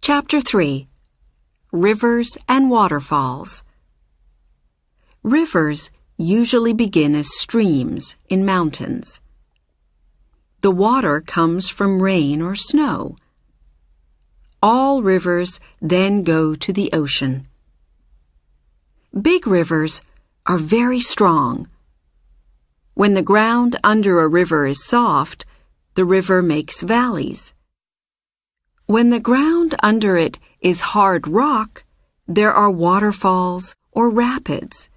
Chapter 3. Rivers and Waterfalls. Rivers usually begin as streams in mountains. The water comes from rain or snow. All rivers then go to the ocean. Big rivers are very strong. When the ground under a river is soft, the river makes valleys. When the ground under it is hard rock, there are waterfalls or rapids.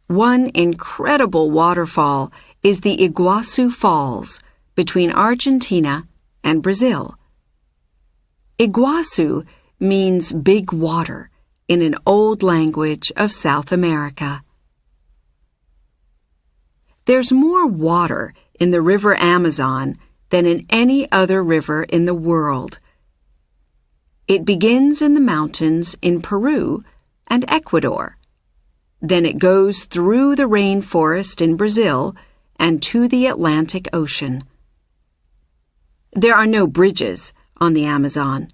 One incredible waterfall is the Iguazu Falls between Argentina and Brazil. Iguazu means big water in an old language of South America. There's more water in the River Amazon than in any other river in the world. It begins in the mountains in Peru and Ecuador. Then it goes through the rainforest in Brazil and to the Atlantic Ocean. There are no bridges on the Amazon.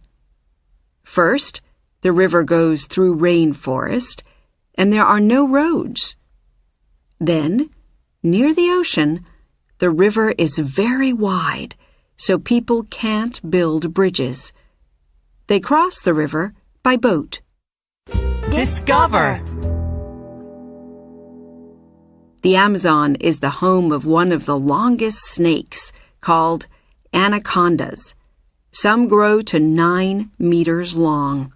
First, the river goes through rainforest, and there are no roads. Then, near the ocean, the river is very wide, so people can't build bridges. They cross the river by boat. Discover! The Amazon is the home of one of the longest snakes, called anacondas. Some grow to 9 meters long.